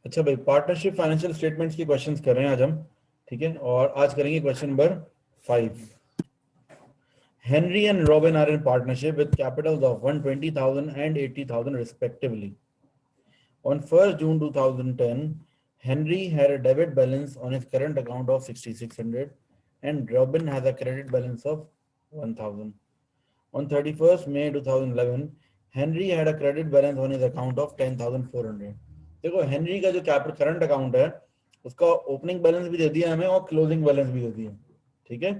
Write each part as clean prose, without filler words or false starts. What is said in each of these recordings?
अच्छा भाई, partnership financial statements के क्वेश्चंस कर रहे हैं आज हम, ठीक है। और आज करेंगे question number 5। Henry and Robin are in partnership with capitals of 120,000 and 80,000 respectively. On 1st June 2010, Henry had a debit balance on his current account of 6,600 and Robin has a credit balance of 1,000. On 31st May 2011, Henry had a credit balance on his account of 10,400. देखो Henry का जो current account है उसका opening balance भी दे दिया हमें और closing balance भी दे दिया, ठीक है।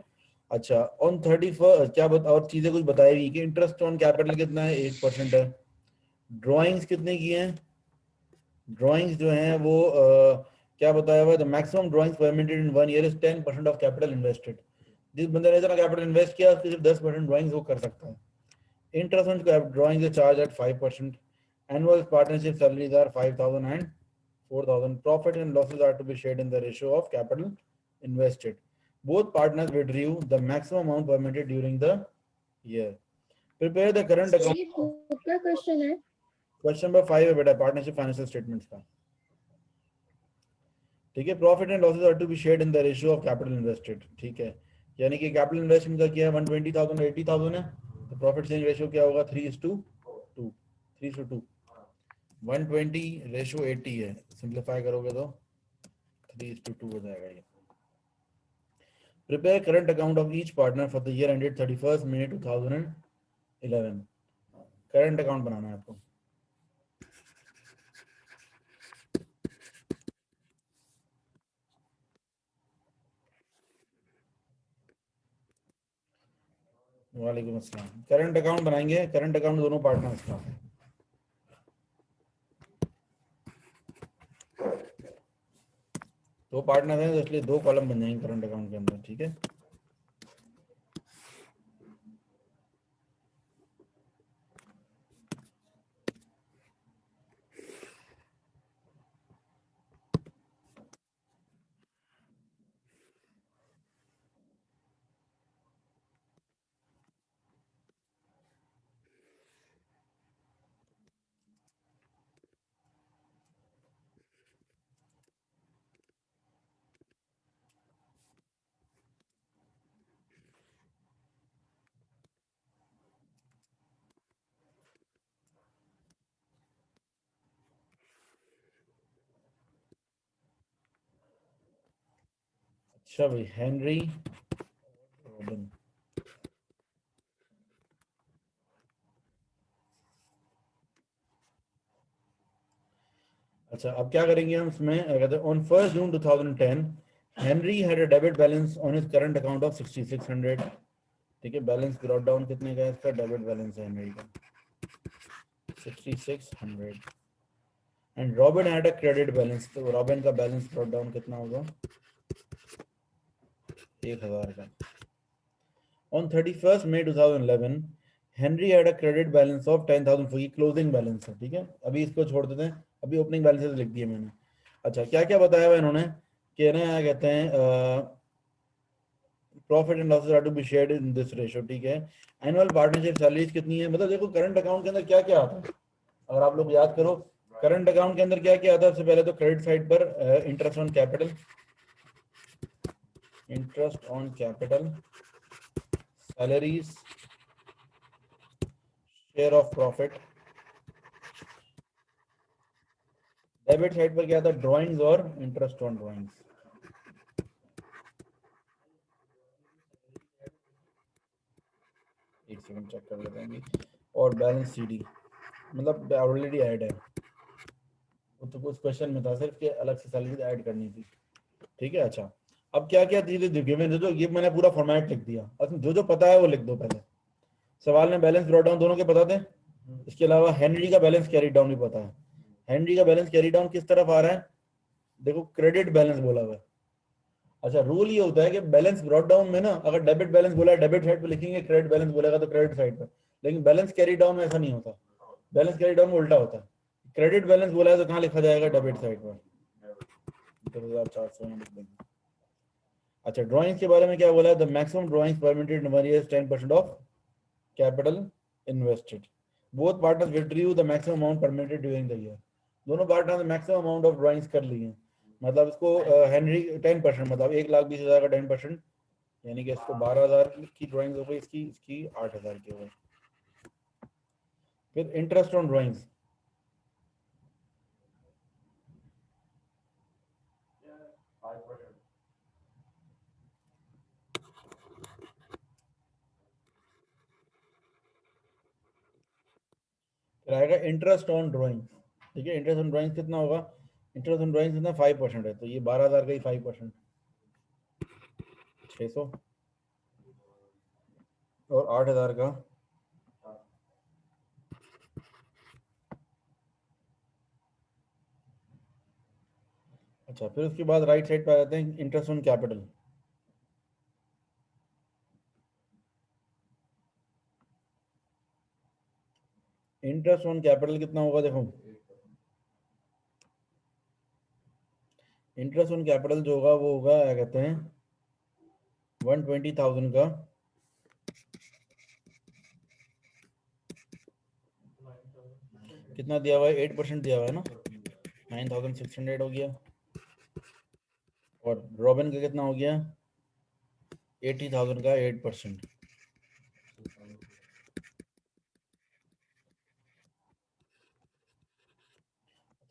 अच्छा, ऑन 31st क्या बता और चीजें कुछ बताएगी कि इंटरेस्ट ऑन कैपिटल कितना है, 8% है। ड्रॉइंग्स कितने की हैं, ड्रॉइंग्स जो हैं वो क्या बताया हुआ है, the maximum drawings permitted in 1 year is 10% of capital invested. जिस बंदे ने इतना कैपिटल इन्वेस्ट किया उसके सिर्फ 10% ड्रॉइंग्स वो कर सकता है। Interest on drawings is charged at 5%. Annual partnership salaries are 5,000 and 4,000. Profit and losses are to be shared in the ratio of capital invested. Both partners withdrew the maximum amount permitted during the year. Prepare the current account. क्या question है? Question number 5 है बेटा, partnership financial statements का, ठीक है। Profit and losses are to be shared in the ratio of capital invested, ठीक है। यानी कि कैपिटल इन्वेस्टमेंट का किया है 120,000 80,000 है, तो प्रॉफिट शेयरिंग रेशियो क्या होगा 3:2, 3:2, 120 रेशियो 80 है, सिंप्लीफाई करोगे तो 3:2 हो जाएगा ये। Prepare current account of each partner for the year ended 31st May 2011। Current account बनाना है आपको। वालेकुम अस्सलाम। करंट अकाउंट बनाएंगे, करंट अकाउंट दोनों पार्टनर्स का। दो पार्टनर हैं तो इसलिए दो कॉलम बन जाएंगे करंट अकाउंट के अंदर, ठीक है। अच्छा भाई, हेनरी रॉबिन। अच्छा, अब क्या करेंगे हम इसमें, कहते हैं on 1st June 2010 Henry had a debit balance on his current account of 6,600, ठीक है। बैलेंस ब्रॉट डाउन कितने का है इसका, डेबिट बैलेंस है हेनरी का 6,600 and robin had a credit balance, तो रॉबिन का बैलेंस ब्रॉट डाउन कितना होगा 1,000 का। On 31st May 2011 Henry had a credit balance of 10,000 for closing balance है, ठीक है। अभी इसको छोड़ देते हैं, अभी ओपनिंग बैलेंसेस लिख दिए मैंने। अच्छा, क्या क्या बताया हुआ इन्होंने कि ना कहते हैं profit and losses are to be shared in this ratio, ठीक है। एनुअल पार्टनरशिप सैलरीज कितनी है, मतलब देखो करंट अकाउंट के अंदर क्या क्या आता है, अगर आप लोग याद करो करंट अकाउंट के अंदर क्या क्या आता है। सबसे पहले तो क्रेडिट साइड पर interest on capital, interest on capital, salaries, share of profit. Debit side पर क्या था, ड्राइंग्स और इंटरेस्ट ऑन ड्राइंग्स। एक सेकंड चेक कर लेते हैं। और बैलेंस सीडी मतलब ऑलरेडी ऐड है, वो तो कुछ क्वेश्चन में था सिर्फ कि अलग से सैलरी ऐड करनी थी, ठीक है। अच्छा, अब क्या क्या चीजें गिवन है, तो ये मैंने पूरा फॉर्मेट लिख दिया। अब जो जो पता है वो लिख दो पहले। सवाल में बैलेंस ब्रॉट डाउन दोनों के पता थे, इसके अलावा हेनरी का बैलेंस कैरी डाउन भी पता है। हेनरी का बैलेंस कैरी डाउन किस तरफ आ रहा है, देखो क्रेडिट बैलेंस बोला हुआ है। अच्छा, रूल ये होता है कि बैलेंस ब्रॉट डाउन में ना अगर डेबिट बैलेंस बोला है डेबिट साइड पे लिखेंगे, क्रेडिट बैलेंस बोलेगा तो क्रेडिट साइड पर। लेकिन बैलेंस कैरी डाउन में ऐसा नहीं होता, बैलेंस कैरी डाउन में उल्टा होता है। क्रेडिट बैलेंस बोला है तो कहाँ लिखा जाएगा, डेबिट साइड पर 2,400 लिख देंगे। अच्छा, ड्राइंग्स के बारे में क्या बोला है, the maximum drawings permitted in 1 year 10% of capital invested. Both partners withdrew the maximum amount permitted during the year. दोनों पार्टनर ने मैक्सिमम अमाउंट ऑफ ड्राइंग्स कर ली हैं, मतलब इसको हेनरी 10%, मतलब 1,20,000 का 10%, यानी कि इसको 12,000 की ड्राइंग्स हो गई, इसकी 8,000 की हो गई। फिर इंटरेस्ट ऑन ड्राइंग्स, फिर आएगा इंटरेस्ट ऑन ड्राइंग्स। ठीक है, इंटरेस्ट ऑन ड्राइंग्स कितना होगा, इंटरेस्ट ऑन ड्राइंग्स कितना 5% है, तो ये 12,000 का ही 5%, 600, और 8,000 का, अच्छा फिर उसके बाद राइट साइड पे आ जाते हैं interest on capital. Interest on capital कितना होगा, देखो इंटरेस्ट ऑन कैपिटल जो होगा वो होगा क्या कहते हैं 120,000 का, कितना दिया हुआ है, 8% दिया हुआ है ना, 9,600 हो गया, और रॉबिन का कितना हो गया 80,000 का 8%।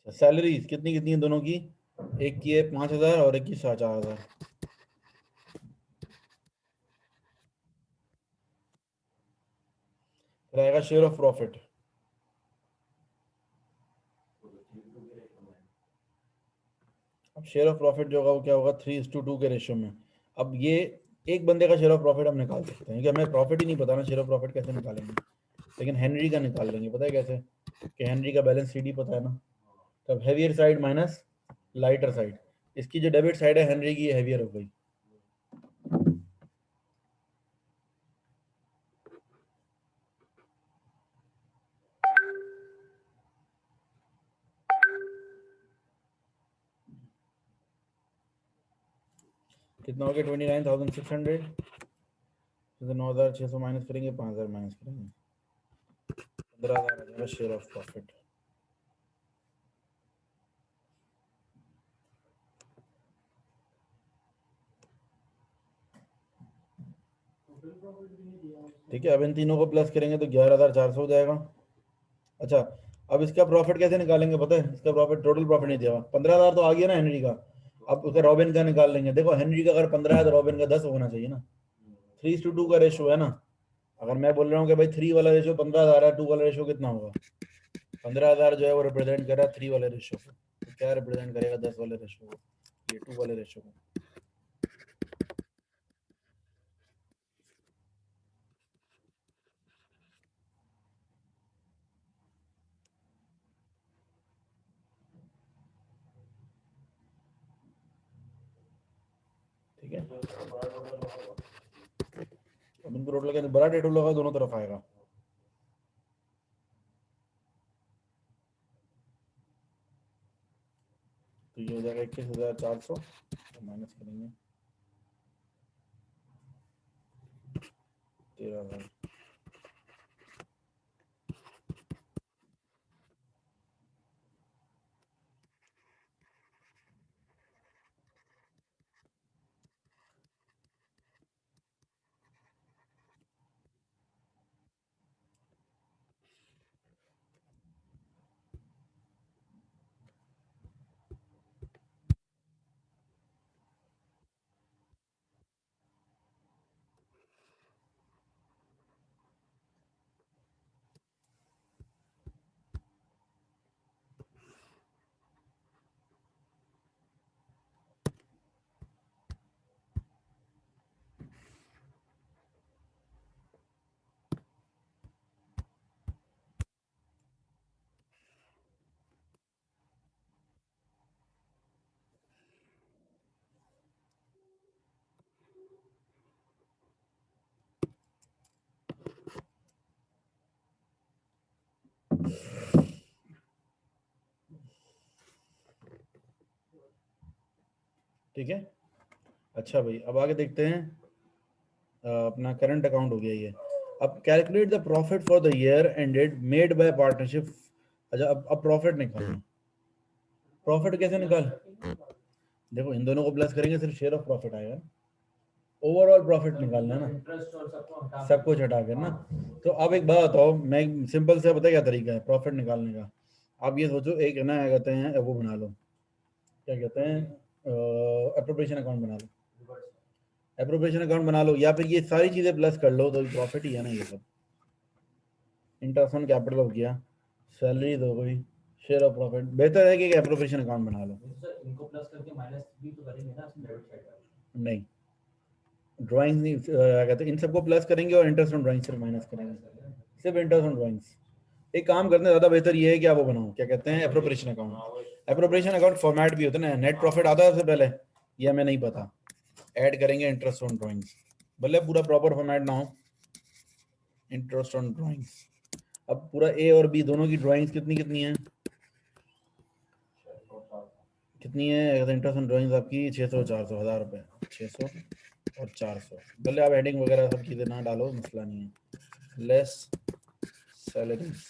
अच्छा सैलरीज कितनी कितनी है दोनों की, एक की है 5,000 और एक की 4,000। रहेगा शेयर ऑफ प्रॉफिट, अब शेयर ऑफ प्रॉफिट जो होगा वो क्या होगा 3:2 के रेशियो में। अब ये एक बंदे का शेयर ऑफ प्रॉफिट हम निकाल सकते हैं, कि हमें प्रॉफिट ही नहीं पता ना, शेयर ऑफ प्रॉफिट कैसे निकालेंगे, लेकिन हेनरी का निकाल लेंगे, पता है कैसे, कि हेनरी का बैलेंस शीट ही पता है ना, तब heavier side minus lighter side, इसकी जो डेबिट साइड है हेनरी की हैवियर हो गई। कितना हो गया 29,600, 9,600 माइनस करेंगे, 5,000 माइनस करेंगे, 15,000 आ जाएगा शेयर ऑफ प्रॉफिट। ठीक है, अब इन तीनों को प्लस करेंगे तो 11,400 हो जाएगा। अच्छा अब इसका प्रॉफिट कैसे निकालेंगे पता है, इसका प्रॉफिट टोटल प्रॉफिट नहीं दिया हुआ, 15,000 तो आ गया ना हेनरी का, अब उसका रॉबिन का निकाल लेंगे। देखो हेनरी का अगर 15 है तो रॉबिन का 10 होना चाहिए ना, 3:2 का रेशो है ना। अगर मैं बोल रहा हूँ कि भाई 3 वाला रेशो 15,000 है, 2 वाला रेशो कितना होगा, 15,000 जो है वो रिप्रेजेंट कर रहा है 3 वाले रेशो को, तो क्या रिप्रेजेंट करेगा 10 वाले रेशो को, ये 2 वाले रेशो को। ठीक है, अब इनको टोटल करके बड़ा टोटल होगा, दोनों तरफ आएगा, तो ये हो जाएगा 21,400, माइनस करेंगे 13,000। ठीक है, अच्छा भाई अब आगे देखते हैं, अपना करंट अकाउंट हो गया ये। अब calculate the profit for the year ended made by partnership. अच्छा अब प्रॉफिट निकालना, प्रॉफिट कैसे निकाल, देखो इन दोनों को प्लस करेंगे सिर्फ शेयर ऑफ प्रॉफिट आएगा, ओवरऑल प्रॉफिट निकालना है ना, सब कुछ हटा के ना। तो अब एक बात बताओ, मैं सिंपल से बताया क्या तरीका है प्रॉफिट निकालने का। आप ये सोचो एक है ना क्या कहते हैं वो बना लो, क्या कहते हैं एप्रोप्रिएशन अकाउंट बना लो, एप्रोप्रिएशन अकाउंट बना लो, या फिर ये सारी चीजें प्लस कर लो तो प्रॉफिट ही है ना ये सब। इंटरेस्ट ऑन कैपिटल हो गया, सैलरी हो गई, शेयर ऑफ प्रॉफिट, बेहतर है कि एप्रोप्रिएशन अकाउंट बना लो। इनको प्लस करके माइनस भी तो करेंगे ना डेबिट साइड। नहीं ड्राइंग नहीं क्या कहते हैं, इन सबको प्लस करेंगे और इंटरेस्ट ऑन ड्राइंग सिर्फ माइनस करेंगे, सिर्फ इंटरेस्ट ऑन ड्राइंग्स। एक काम करते हैं, ज्यादा बेहतर ये है कि आप वो बनाओ क्या कहते हैं appropriation account. Appropriation account format भी होता है ना, नेट प्रॉफिट आता है सबसे पहले, ये हमें नहीं पता, ऐड करेंगे इंटरेस्ट ऑन ड्राइंग्स, भले पूरा प्रॉपर फॉर्मेट ना हो, इंटरेस्ट ऑन ड्राइंग्स। अब पूरा ए और बी दोनों की ड्राइंग्स कितनी कितनी है, कितनी है इंटरेस्ट ऑन ड्राइंग्स आपकी 600 400 1000 रुपये, 600 और 400, भले आप हेडिंग वगैरह सब चीज़ें ना डालो मसला नहीं है, लेस सैलरीज।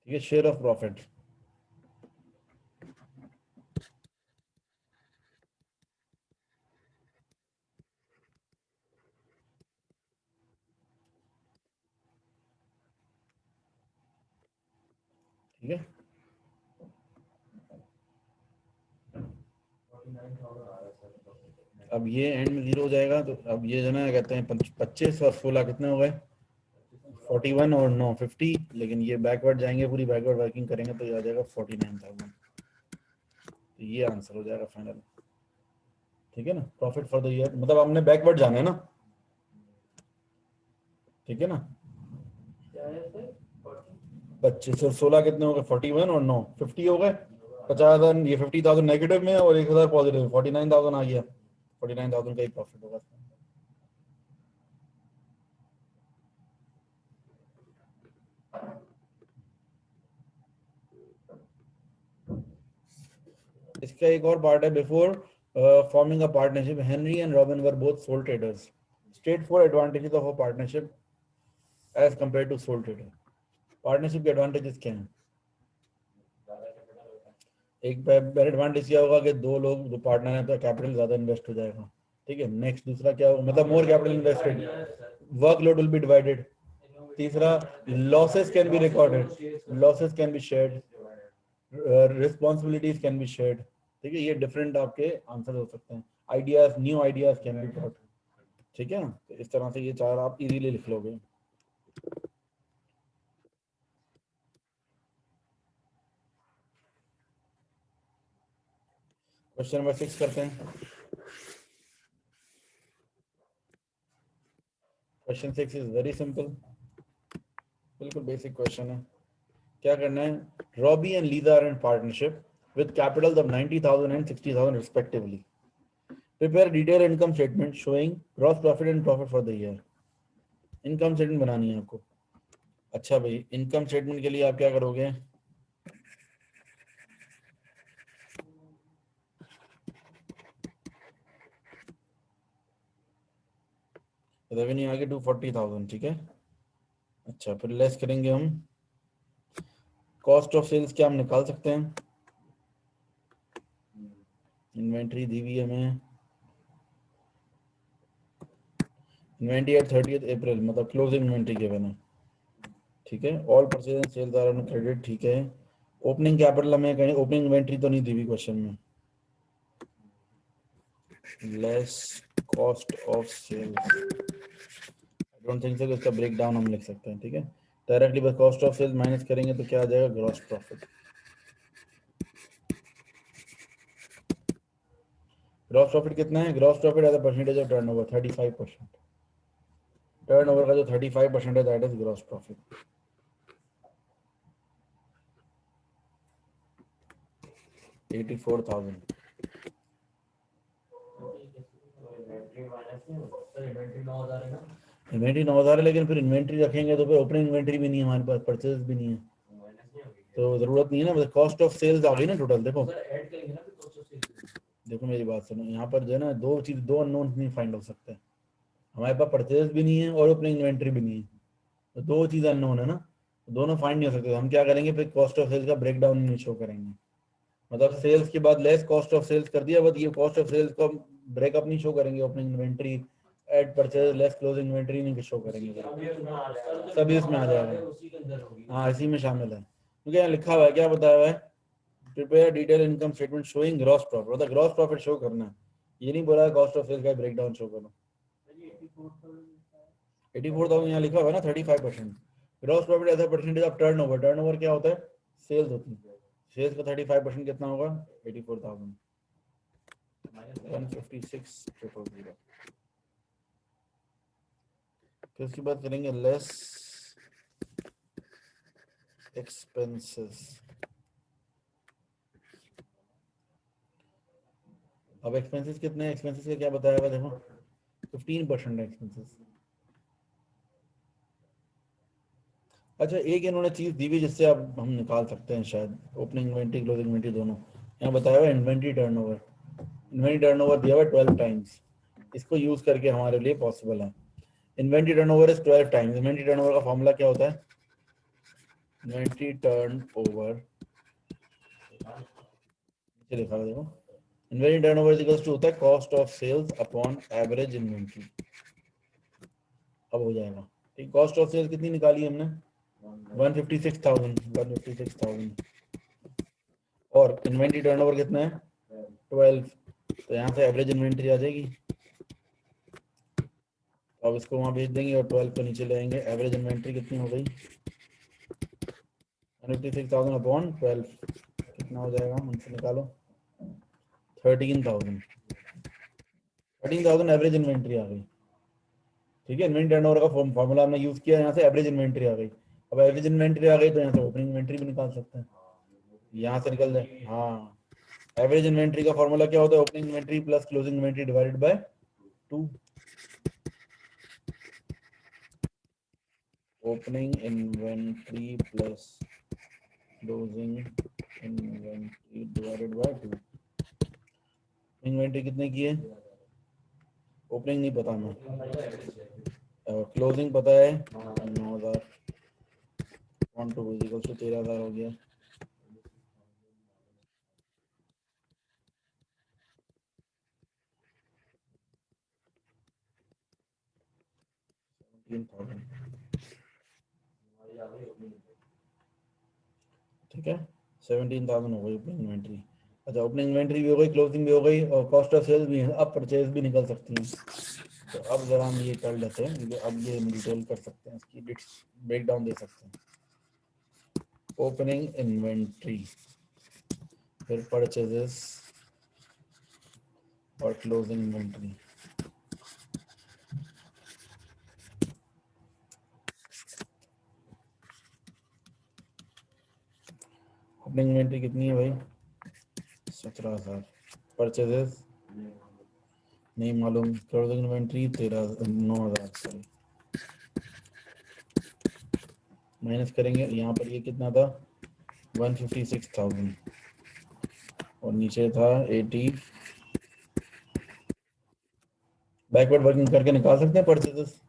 ठीक है, शेयर ऑफ प्रॉफिट, ठीक है। अब ये एंड में 0 हो जाएगा, तो अब ये जो ना कहते हैं 25 और 16 कितने हो गए 41 और 9 50, लेकिन ये बैकवर्ड जाएंगे, पूरी बैकवर्ड वर्किंग करेंगे तो ये आ जाएगा 49,000, तो ये आंसर हो जाएगा फाइनल। ठीक है ना, प्रॉफिट फॉर द ईयर, मतलब हमने बैकवर्ड जाना है ना, ठीक है ना। 25 और 16 कितने हो गए 41 और 9 50 हो गए, 50,000, ये 50,000 नेगेटिव में और 1,000 पॉजिटिव, 49,000 आ गया, 49,000 का ही प्रॉफिट होगा। इसका एक और पार्ट है, before forming a partnership Henry and Robin were both sole traders, state four advantages of a partnership as compare to sole trader. Partnership के एडवांटेजेस क्या हैं, एक एडवांटेज क्या होगा कि दो लोग जो पार्टनर है तो कैपिटल ज्यादा इन्वेस्ट हो जाएगा, ठीक है। नेक्स्ट दूसरा क्या होगा, मतलब more capital invested, workload will be divided. तीसरा losses can be recorded, losses can be shared, responsibilities can be shared, ठीक है। ये डिफरेंट आपके आंसर हो सकते हैं, ideas, new ideas can be brought, ठीक है ना। तो इस तरह से ये चार आप इजीली लिख लोगे। क्वेश्चन नंबर 6 करते हैं। क्वेश्चन 6 इज वेरी सिंपल, बिल्कुल बेसिक क्वेश्चन है। क्या करना है, Robbie and Lisa are in partnership with capitals of 90,000 and 60,000 respectively. Prepare detailed income statement showing gross profit and profit for the year. Income statement बनानी है आपको। अच्छा भाई, इनकम स्टेटमेंट के लिए आप क्या करोगे, रेवेन्यू आगे 240,000, ठीक है। अच्छा फिर लेस करेंगे हम, कॉस्ट ऑफ सेल्स क्या हम निकाल सकते हैं, इन्वेंट्री दी हुई हमें, इन्वेंट्री एट 30th अप्रैल मतलब क्लोजिंग इन्वेंट्री गिवन है, ठीक है। All purchase and sales are on credit, ठीक है। ओपनिंग कैपिटल हमें कहीं, ओपनिंग इन्वेंट्री तो नहीं दी हुई क्वेश्चन में, less cost of sales, I don't think so इसका ब्रेक डाउन हम लिख सकते हैं, ठीक है। डायरेक्टली बस कॉस्ट ऑफ सेल्स माइनस करेंगे तो क्या आ जाएगा, ग्रॉस प्रॉफिट। ग्रॉस प्रॉफिट कितना है, gross profit as a percentage of turnover 35%। Turnover का जो 35% है that is gross profit. 84,000। Inventory minus नहीं होगा सर, इन्वेंट्री 9,000 है ना। इन्वेंट्री 9,000 है, लेकिन फिर इन्वेंट्री रखेंगे तो फिर ओपनिंग इन्वेंट्री भी नहीं है हमारे पास, परचेज भी नहीं है, माइनस नहीं होगी तो जरूरत नहीं है ना। कॉस्ट ऑफ सेल्स आ गई ना टोटल। देखो सर, ऐड करेंगे ना फिर कॉस्ट ऑफ सेल्स। देखो मेरी बात सुनो, यहाँ पर जो है ना दो चीज, दो अननोन नहीं फाइंड हो सकते। हमारे पास परचेज भी नहीं है और ओपनिंग इन्वेंट्री भी नहीं है, तो दो चीज अननोन है ना, तो दोनों फाइंड नहीं हो सकते। हम क्या करेंगे फिर, कॉस्ट ऑफ सेल्स का ब्रेकडाउन नहीं शो करेंगे, मतलब सेल्स के बाद लेस कॉस्ट ऑफ सेल्स कर दिया, बट ये कॉस्ट ऑफ सेल्स को ब्रेकअप नहीं शो करेंगे। Opening inventory add purchase less closing inventory नहीं शो करेंगे, सभी इसमें आ जाएगा। उसी के अंदर होगी। हाँ इसी में शामिल है, क्योंकि यहाँ लिखा हुआ है, क्या बताया हुआ है, prepare detail income statement showing gross profit, मतलब ग्रॉस प्रॉफिट शो करना है, ये नहीं बोला कॉस्ट ऑफ सेल्स का ब्रेकडाउन शो करो। 84,000 यहाँ लिखा हुआ है ना, 35%। Gross profit as a percentage of turnover, turnover क्या होता है, सेल्स होती है, सेल्स का 35% कितना होगा, 84,000 156,000। फिर उसके बाद करेंगे लेस एक्सपेंसेस। अब एक्सपेंसेस कितने हैं, एक्सपेंसेस का क्या बताया हुआ है, देखो 15% है एक्सपेंसेस। अच्छा एक इन्होंने चीज दी हुई जिससे अब हम निकाल सकते हैं शायद, ओपनिंग इन्वेंट्री क्लोजिंग इन्वेंट्री दोनों। यहाँ बताया हुआ इन्वेंट्री टर्नओवर, इन्वेंट्री टर्नओवर दिया हुआ 12 टाइम्स, इसको यूज करके हमारे लिए पॉसिबल है। Inventory turnover is 12 times. Inventory turnover का फॉर्मूला क्या होता है, इन्वेंट्री टर्नओवर नीचे लिखा हुआ देखो, inventory turnover is equals to होता है cost of sales upon average inventory. अब हो जाएगा ठीक, कॉस्ट ऑफ सेल्स कितनी निकाली हमने, 156,000 और इन्वेंट्री टर्नओवर कितना है 12, तो यहाँ से एवरेज इन्वेंट्री आ जाएगी। अब इसको वहाँ भेज देंगे और 12 को नीचे ले आएंगे, एवरेज इन्वेंट्री कितनी हो गई 156,000 अपॉन 12 कितना हो जाएगा, हमसे निकालो 13,000। 13,000 एवरेज इन्वेंट्री आ गई। ठीक है, इन्वेंट्री टर्नओवर का फॉर्मूला हमने यूज किया, यहाँ से एवरेज इन्वेंट्री आ गई। अब एवरेज इन्वेंट्री आ गई तो यहाँ से ओपनिंग इन्वेंट्री भी निकाल सकते हैं, यहाँ से निकल जाए। हाँ एवरेज इन्वेंट्री का फॉर्मूला क्या होता है, opening inventory plus closing inventory divided by 2। Opening inventory plus closing inventory divided by 2। Inventory कितने की है, ओपनिंग नहीं पता हमें, क्लोजिंग पता है 9,000 1 2 इक्वल टू 13,000 हो गया। ठीक है 17,000 हो गई ओपनिंग इन्वेंट्री। अच्छा ओपनिंग इन्वेंट्री भी हो गई, क्लोजिंग भी हो गई और कॉस्ट ऑफ सेल्स भी है, अब परचेज भी निकल सकती हैं। तो अब जरा हम ये कर लेते हैं, क्योंकि अब ये डिटेल कर सकते हैं, इसकी ब्रेक डाउन दे सकते हैं। ओपनिंग इन्वेंट्री फिर परचेजेस और क्लोजिंग इन्वेंट्री। ओपनिंग इन्वेंट्री कितनी है भाई 17,000, परचेजेस नहीं मालूम, क्लोजिंग इन्वेंट्री 9,000 सॉरी, माइनस करेंगे यहाँ पर ये कितना था 156,000 और नीचे था 80। बैकवर्ड वर्किंग करके निकाल सकते हैं परचेजेस।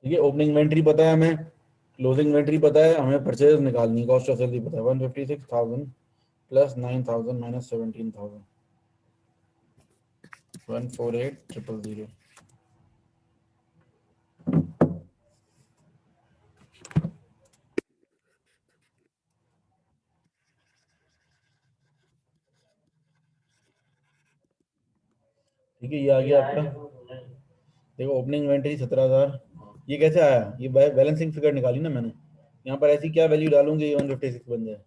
ठीक है ओपनिंग इन्वेंट्री पता है हमें, क्लोजिंग इन्वेंट्री पता है हमें, परचेज निकालनी, कॉस्ट ऑफ सेल भी पता है 156,000 प्लस 9,000 माइनस 17,000 148,000। ठीक है ये आ गया आपका। देखो ओपनिंग इन्वेंट्री 17,000 ये कैसे आया? ये बैलेंसिंग फिगर निकाली ना मैंने, यहाँ पर ऐसी क्या वैल्यू डालूंगी ये 156 बन जाए।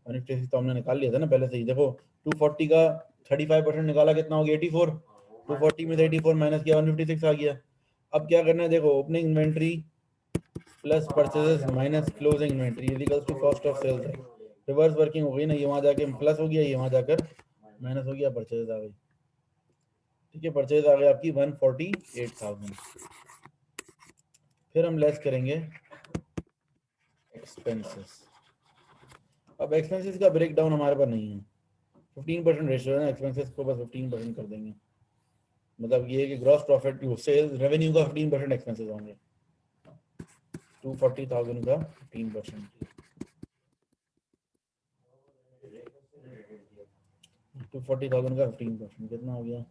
156 तो हमने निकाल लिया था ना पहले से ही। देखो 240 का 35% निकाला, कितना हो गया 84। 240 में से 84 माइनस किया 156 आ गया। अब क्या करना है देखो, opening inventory plus purchases minus closing inventory equals to cost of sales है। रिवर्स वर्किंग हो गई ना, ये वहां जाके प्लस हो गया, ये वहां जाकर माइनस हो गया, परचेज आ गई। ठीक है, परचेज आ गई आपकी 148,000। फिर हम लेस करेंगे एक्सपेंसेस। अब एक्सपेंसेस का ब्रेक डाउन हमारे पास नहीं है, 15% रेशियो है ना, एक्सपेंसेस को बस 15% कर देंगे। मतलब ये है कि ग्रॉस प्रॉफिट सेल्स रेवेन्यू का 15% एक्सपेंसेस होंगे। 240,000 का 15%, 240,000 का 15% कितना हो गया?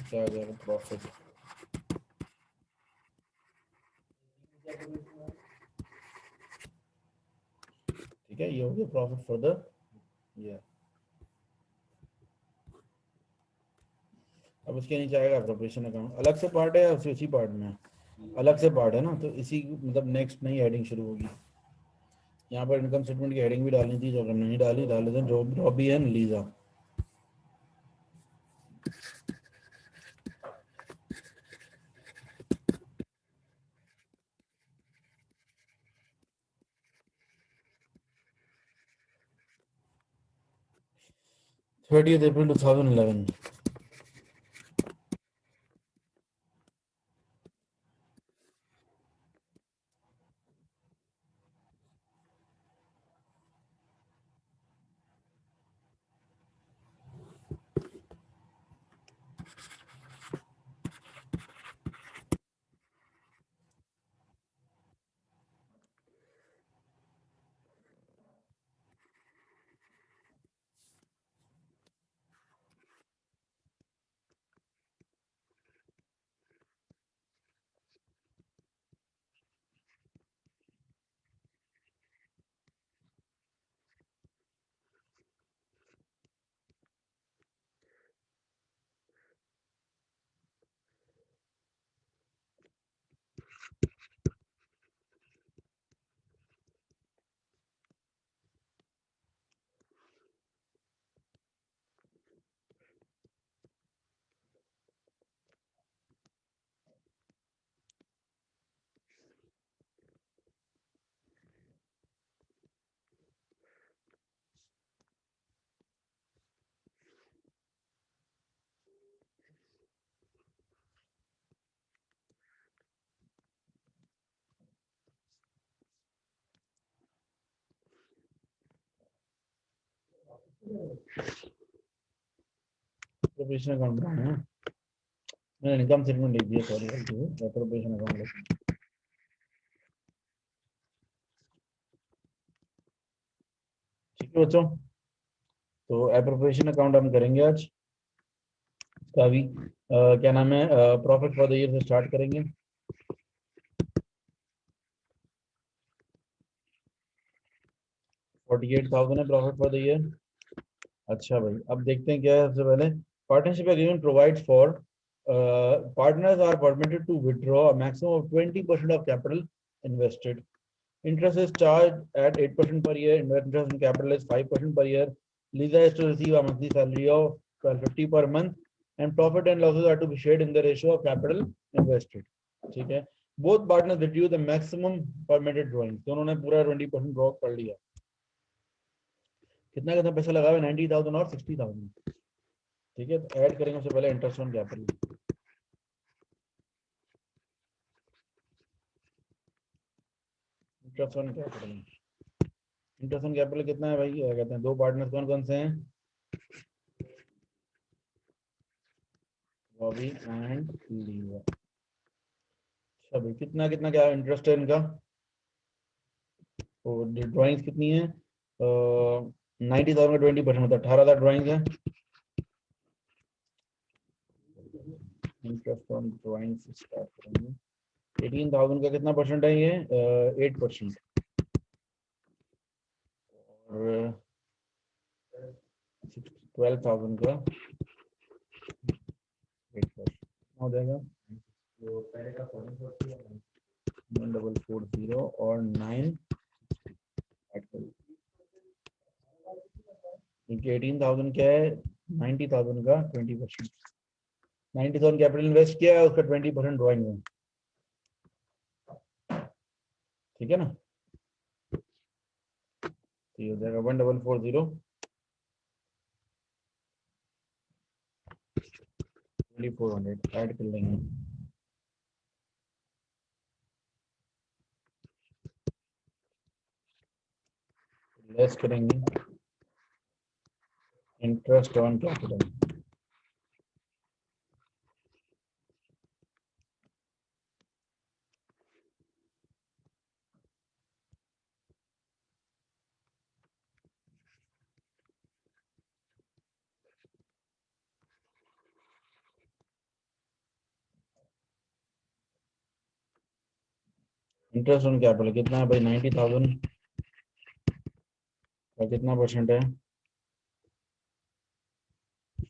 क्या आ गया प्रॉफिट? ठीक है, ये हो गया प्रॉफिट फॉर द ईयर। अब उसके नीचे आएगा अप्रोप्रिएशन अकाउंट। अलग से पार्ट है या उसी पार्ट में? अलग से पार्ट है ना, तो इसी मतलब नेक्स्ट नई हेडिंग शुरू होगी। यहाँ पर इनकम स्टेटमेंट की हेडिंग भी डालनी थी, जो हमने नहीं डाली, डाल देते हैं Job Robbie and Lisa. April 2011। Appropriation account बनाना है, मैंने इनकम स्टेटमेंट लिख दिया, सॉरी अप्रोप्रिएशन अकाउंट लिख। ठीक है बच्चों, तो अप्रोप्रिएशन अकाउंट हम करेंगे आज का भी क्या नाम है, प्रॉफिट फॉर द ईयर से स्टार्ट करेंगे। 48,000 है प्रॉफिट फॉर द ईयर। अच्छा भाई, अब देखते हैं क्या है। सबसे पहले partnership agreement provides for partners are permitted to withdraw a maximum of 20% of capital invested. Interest is charged at 8% per year. Interest on capital is 5% per year. Lisa is to receive a monthly salary of 1250 per month, and profit and losses are to be shared in the ratio of capital invested. ठीक है, both partners reduce the maximum permitted drawings. दोनों ने पूरा 20% draw कर लिया। कितना कितना पैसा लगा हुआ है? 90,000 और 60,000। ठीक है, तो ऐड करेंगे उससे पहले interest on capital. Interest on capital, interest on capital कितना है भाई? क्या कहते हैं, दो पार्टनर्स कौन कौन से हैं? Bobby and Lisa. अच्छा भाई, कितना कितना क्या इंटरेस्ट है इनका? तो ड्राइंग्स कितनी है? 90,000 का 20% मतलब 18,000 ड्राइंग्स है। इंटरेस्ट ऑन ड्राइंग से स्टार्ट करेंगे। 18,000 का कितना परसेंट है ये? 8%। और 12,000 का 8% हो जाएगा। तो पहले का 1440 और 1440 और 9 ऐड कर, क्योंकि 18,000 क्या है, 90,000 का 20%। 90,000 कैपिटल इन्वेस्ट किया है, उसका 20% ड्राइंग है, ठीक है ना। तो ये हो जाएगा 1440 2400 ऐड कर लेंगे। लेस करेंगे interest on capital. Interest on capital कितना है भाई? 90,000 का कितना परसेंट है?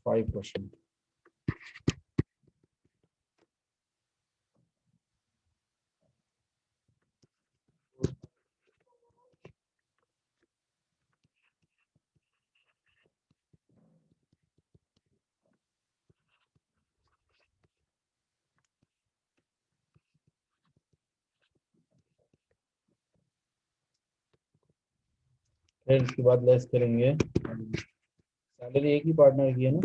5%। फिर इसके बाद लेस करेंगे, सैलरी एक ही पार्टनर की है ना।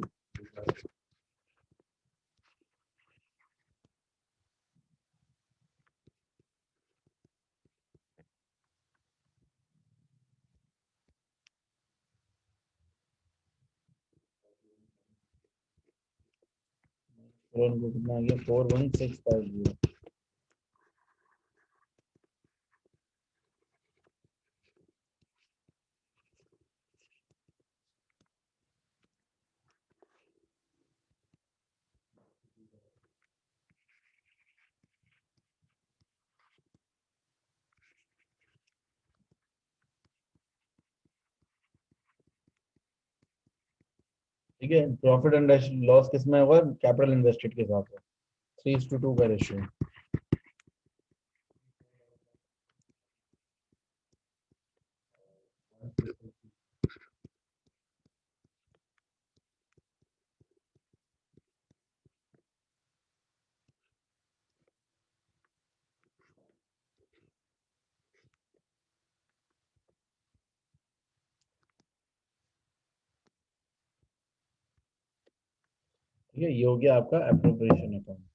और उनको कितना आ गया? 41650। ठीक है, प्रॉफिट एंड लॉस किसमें होगा? कैपिटल इन्वेस्टेड के साथ। 3:2 का रेशियो। ठीक है, ये हो गया आपका अप्रोप्रिएशन अकाउंट।